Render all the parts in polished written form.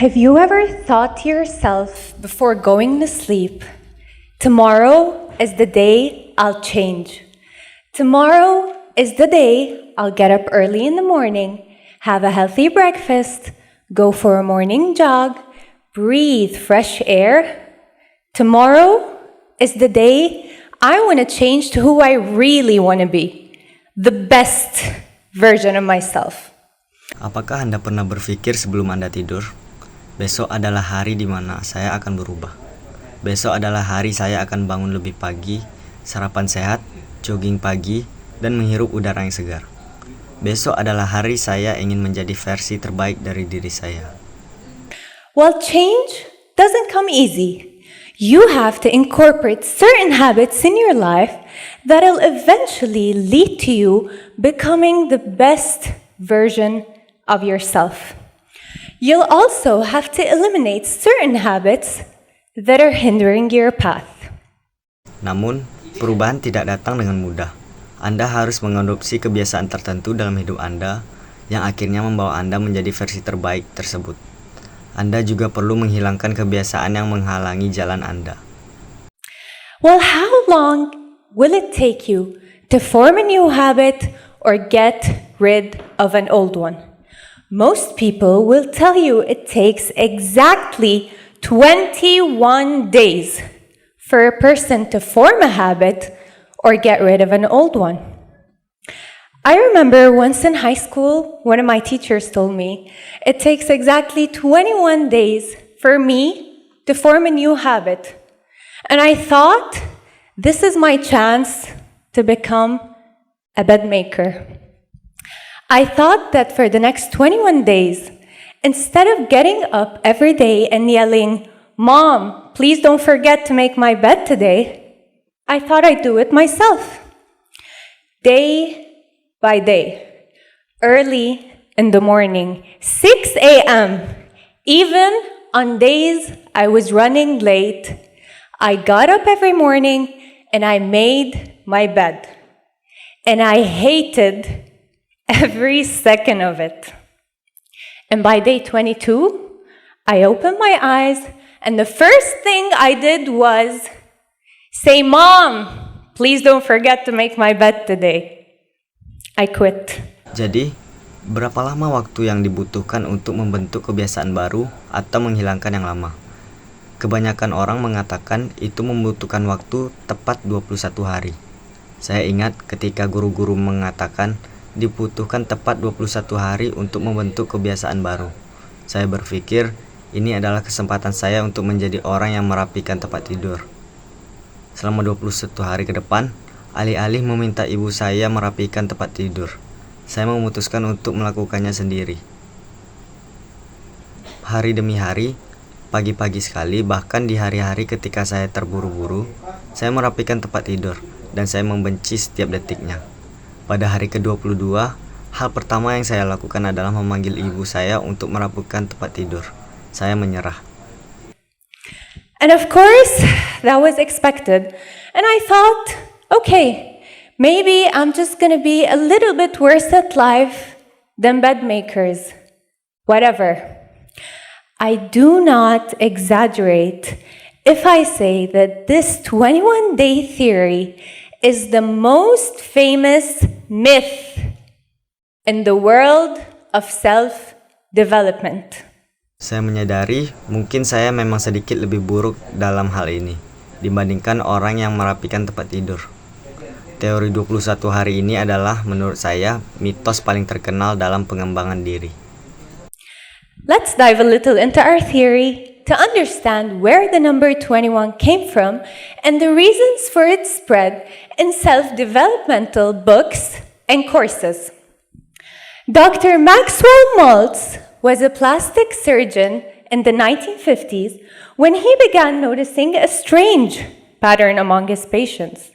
Have you ever thought to yourself before going to sleep, tomorrow is the day I'll change. Tomorrow is the day I'll get up early in the morning, have a healthy breakfast, go for a morning jog, breathe fresh air. Tomorrow is the day I want to change to who I really want to be, the best version of myself. Apakah Anda pernah berpikir sebelum Anda tidur? Besok adalah hari di mana saya akan berubah. Besok adalah hari saya akan bangun lebih pagi, sarapan sehat, jogging pagi, dan menghirup udara yang segar. Besok adalah hari saya ingin menjadi versi terbaik dari diri saya. Well, change doesn't come easy. You have to incorporate certain habits in your life that'll eventually lead to you becoming the best version of yourself. You'll also have to eliminate certain habits that are hindering your path. Namun, perubahan tidak datang dengan mudah. Anda harus mengadopsi kebiasaan tertentu dalam hidup Anda yang akhirnya membawa Anda menjadi versi terbaik tersebut. Anda juga perlu menghilangkan kebiasaan yang menghalangi jalan Anda. Well, how long will it take you to form a new habit or get rid of an old one? Most people will tell you it takes exactly 21 days for a person to form a habit or get rid of an old one. I remember once in high school, one of my teachers told me it takes exactly 21 days for me to form a new habit. And I thought, this is my chance to become a bed maker. I thought that for the next 21 days, instead of getting up every day and yelling, "Mom, please don't forget to make my bed today," I thought I'd do it myself. Day by day, early in the morning, 6 a.m., even on days I was running late, I got up every morning and I made my bed. And I hated every second of it. And by day 22, I opened my eyes and the first thing I did was say, "Mom, please don't forget to make my bed today." I quit. Jadi, berapa lama waktu yang dibutuhkan untuk membentuk kebiasaan baru atau menghilangkan yang lama? Kebanyakan orang mengatakan itu membutuhkan waktu tepat 21 hari. Saya ingat ketika guru-guru mengatakan dibutuhkan tepat 21 hari untuk membentuk kebiasaan baru. Saya berpikir ini adalah kesempatan saya untuk menjadi orang yang merapikan tempat tidur. Selama 21 hari ke depan, alih-alih meminta ibu saya merapikan tempat tidur, saya memutuskan untuk melakukannya sendiri. Hari demi hari, pagi-pagi sekali, bahkan di hari-hari ketika saya terburu-buru, saya merapikan tempat tidur dan saya membenci setiap detiknya. Pada hari ke-22, hal pertama yang saya lakukan adalah memanggil ibu saya untuk merapikan tempat tidur. Saya menyerah. And of course, that was expected. And I thought, okay, maybe I'm just going to be a little bit worse at life than bed makers. Whatever. I do not exaggerate if I say that this 21-day theory is the most famous myth in the world of self-development. Saya menyadari mungkin saya memang sedikit lebih buruk dalam hal ini dibandingkan orang yang merapikan tempat tidur. Teori 21 hari ini adalah menurut saya mitos paling terkenal dalam pengembangan diri. Let's dive a little into our theory to understand where the number 21 came from and the reasons for its spread in self-developmental books and courses. Dr. Maxwell Maltz was a plastic surgeon in the 1950s when he began noticing a strange pattern among his patients.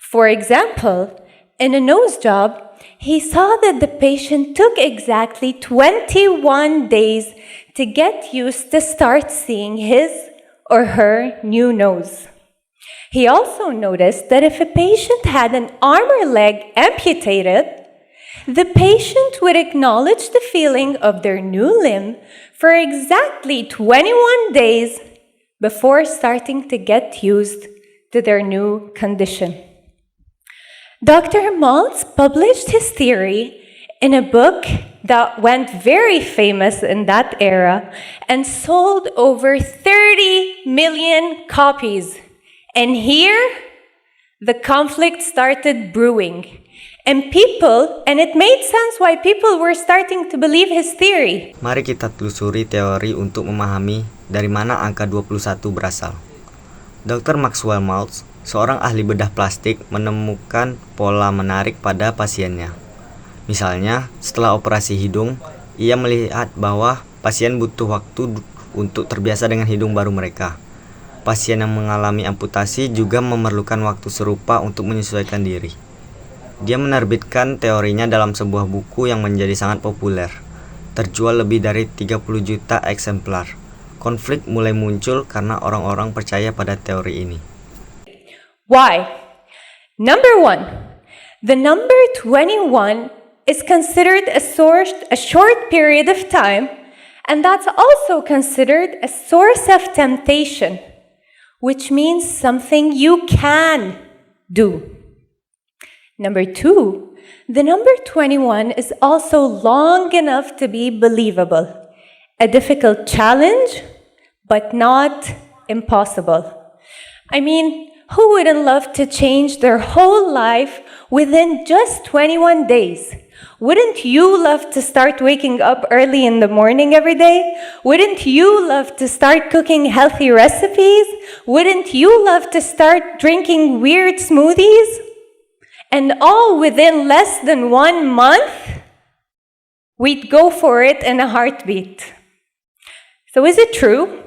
For example, in a nose job, he saw that the patient took exactly 21 days to get used to start seeing his or her new nose. He also noticed that if a patient had an arm or leg amputated, The patient would acknowledge the feeling of their new limb for exactly 21 days before starting to get used to their new condition. Dr. Maltz published his theory in a book that went very famous in that era and sold over 30 million copies. And here, the conflict started brewing. And it made sense why people were starting to believe his theory. Mari kita telusuri teori untuk memahami dari mana angka 21 berasal. Dr. Maxwell Maltz, seorang ahli bedah plastik, menemukan pola menarik pada pasiennya. Misalnya, setelah operasi hidung, ia melihat bahwa pasien butuh waktu untuk terbiasa dengan hidung baru mereka. Pasien yang mengalami amputasi juga memerlukan waktu serupa untuk menyesuaikan diri. Dia menerbitkan teorinya dalam sebuah buku yang menjadi sangat populer. Terjual lebih dari 30 juta eksemplar. Konflik mulai muncul karena orang-orang percaya pada teori ini. Why? Number 1, the number 21 is considered a short period of time, and that's also considered a source of temptation, which means something you can do. Number 2, the number 21 is also long enough to be believable. A difficult challenge, but not impossible. I mean, who wouldn't love to change their whole life within just 21 days? Wouldn't you love to start waking up early in the morning every day? Wouldn't you love to start cooking healthy recipes? Wouldn't you love to start drinking weird smoothies? And all within less than 1 month? We'd go for it in a heartbeat. So is it true?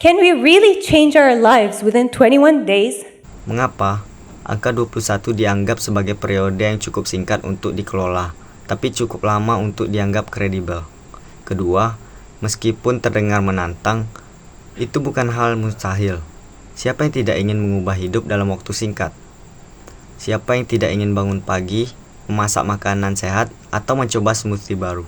Can we really change our lives within 21 days? Mengapa angka 21 dianggap sebagai periode yang cukup singkat untuk dikelola, tapi cukup lama untuk dianggap kredibel? Kedua, meskipun terdengar menantang, itu bukan hal mustahil. Siapa yang tidak ingin mengubah hidup dalam waktu singkat? Siapa yang tidak ingin bangun pagi, memasak makanan sehat, atau mencoba smoothie baru?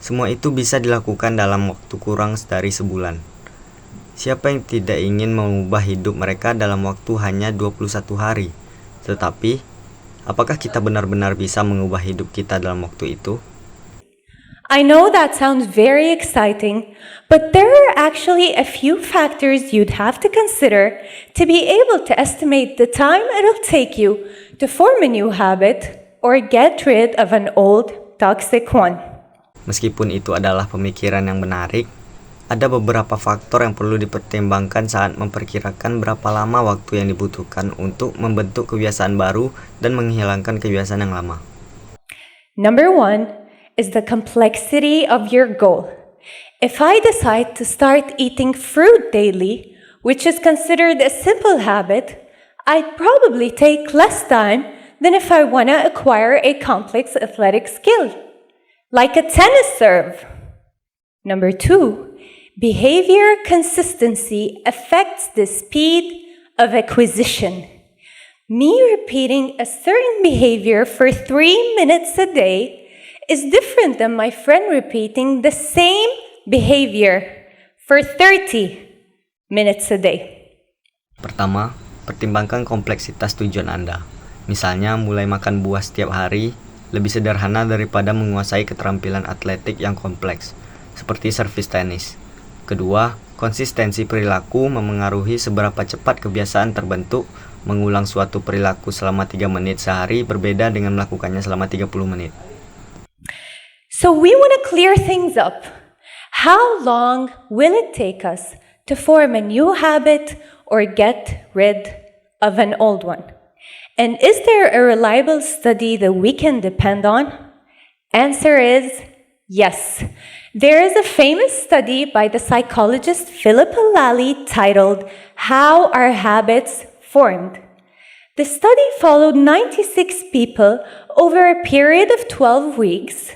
Semua itu bisa dilakukan dalam waktu kurang dari sebulan. Siapa yang tidak ingin mengubah hidup mereka dalam waktu hanya 21 hari? Tetapi, apakah kita benar-benar bisa mengubah hidup kita dalam waktu itu? I know that sounds very exciting, but there are actually a few factors you'd have to consider to be able to estimate the time it'll take you to form a new habit or get rid of an old, toxic one. Meskipun itu adalah pemikiran yang menarik, ada beberapa faktor yang perlu dipertimbangkan saat memperkirakan berapa lama waktu yang dibutuhkan untuk membentuk kebiasaan baru dan menghilangkan kebiasaan yang lama. Number 1 is the complexity of your goal. If I decide to start eating fruit daily, which is considered a simple habit, I'd probably take less time than if I want to acquire a complex athletic skill, like a tennis serve. Number 2, behavior consistency affects the speed of acquisition. Me repeating a certain behavior for 3 minutes a day is different than my friend repeating the same behavior for 30 minutes a day. Pertama, pertimbangkan kompleksitas tujuan Anda. Misalnya, mulai makan buah setiap hari lebih sederhana daripada menguasai keterampilan atletik yang kompleks, seperti servis tenis. Kedua, konsistensi perilaku memengaruhi seberapa cepat kebiasaan terbentuk. Mengulang suatu perilaku selama 3 menit sehari berbeda dengan melakukannya selama 30 menit. So we want to clear things up. How long will it take us to form a new habit or get rid of an old one? And is there a reliable study that we can depend on? Answer is yes. There is a famous study by the psychologist Philip Halali titled How Our Habits Formed. The study followed 96 people over a period of 12 weeks.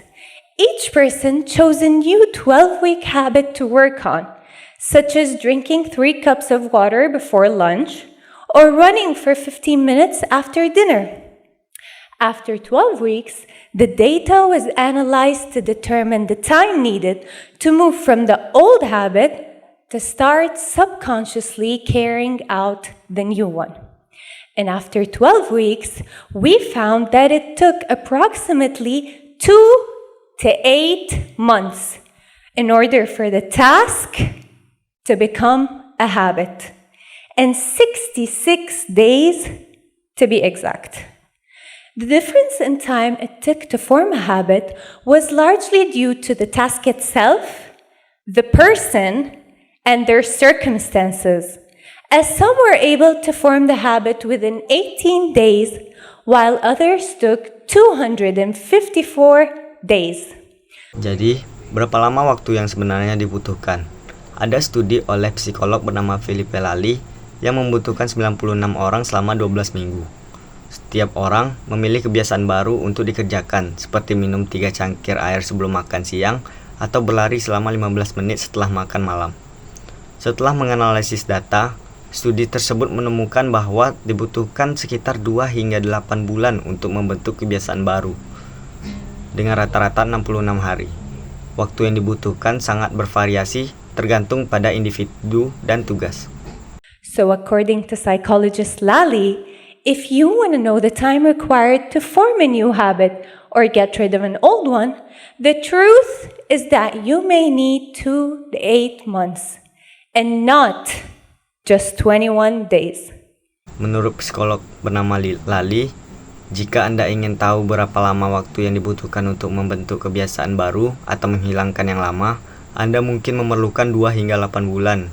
Each person chose a new 12-week habit to work on, such as drinking 3 cups of water before lunch or running for 15 minutes after dinner. After 12 weeks, the data was analyzed to determine the time needed to move from the old habit to start subconsciously carrying out the new one. And after 12 weeks, we found that it took approximately 2 to 8 months in order for the task to become a habit, and 66 days to be exact. The difference in time it took to form a habit was largely due to the task itself, the person, and their circumstances, as some were able to form the habit within 18 days, while others took 254 days. Jadi, berapa lama waktu yang sebenarnya dibutuhkan? Ada studi oleh psikolog bernama Philippe Lally yang membutuhkan 96 orang selama 12 minggu. Setiap orang memilih kebiasaan baru untuk dikerjakan, seperti minum 3 cangkir air sebelum makan siang atau berlari selama 15 menit setelah makan malam. Setelah menganalisis data, studi tersebut menemukan bahwa dibutuhkan sekitar 2 hingga 8 bulan untuk membentuk kebiasaan baru, dengan rata-rata 66 hari. Waktu yang dibutuhkan sangat bervariasi tergantung pada individu dan tugas. So according to psychologist Lally, if you want to know the time required to form a new habit or get rid of an old one, the truth is that you may need 2 to 8 months and not just 21 days. Menurut psikolog bernama Lally, jika Anda ingin tahu berapa lama waktu yang dibutuhkan untuk membentuk kebiasaan baru atau menghilangkan yang lama, Anda mungkin memerlukan 2 hingga 8 bulan,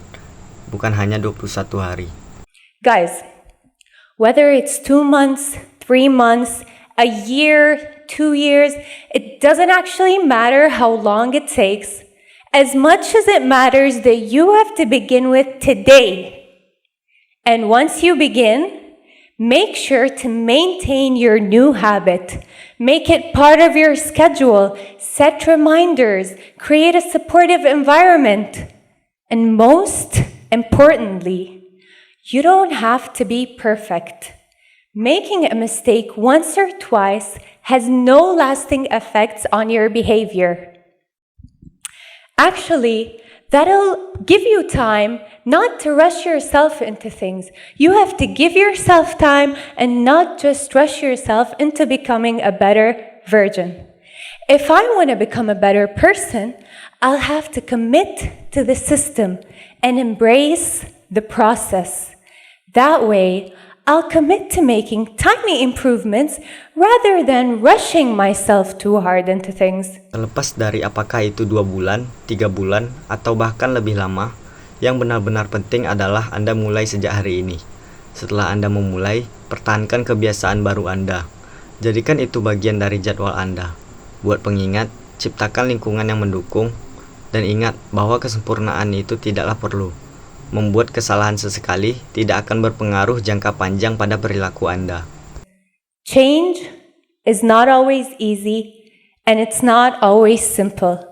bukan hanya 21 hari. Guys, whether it's 2 months, 3 months, a year, 2 years, it doesn't actually matter how long it takes, as much as it matters that you have to begin with today. And once you begin, make sure to maintain your new habit. Make it part of your schedule. Set reminders. Create a supportive environment. And most importantly, you don't have to be perfect. Making a mistake once or twice has no lasting effects on your behavior. Actually, that'll give you time not to rush yourself into things. You have to give yourself time and not just rush yourself into becoming a better version. If I want to become a better person, I'll have to commit to the system and embrace the process. That way, I'll commit to making tiny improvements rather than rushing myself too hard into things. Terlepas dari apakah itu 2 bulan, 3 bulan, atau bahkan lebih lama, yang benar-benar penting adalah Anda mulai sejak hari ini. Setelah Anda memulai, pertahankan kebiasaan baru Anda. Jadikan itu bagian dari jadwal Anda. Buat pengingat, ciptakan lingkungan yang mendukung, dan ingat bahwa kesempurnaan itu tidaklah perlu. Membuat kesalahan sesekali tidak akan berpengaruh jangka panjang pada perilaku Anda. Change is not always easy, and it's not always simple.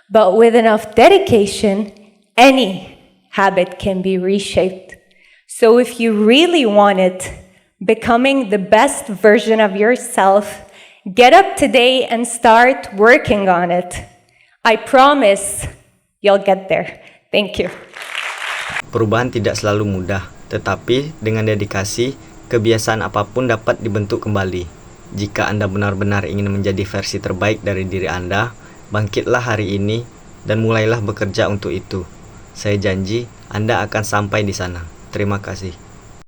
But with enough dedication, any habit can be reshaped. So if you really want it, becoming the best version of yourself, get up today and start working on it. I promise you'll get there. Thank you. Perubahan tidak selalu mudah, tetapi dengan dedikasi, kebiasaan apapun dapat dibentuk kembali. Jika Anda benar-benar ingin menjadi versi terbaik dari diri Anda, bangkitlah hari ini dan mulailah bekerja untuk itu. Saya janji Anda akan sampai di sana. Terima kasih.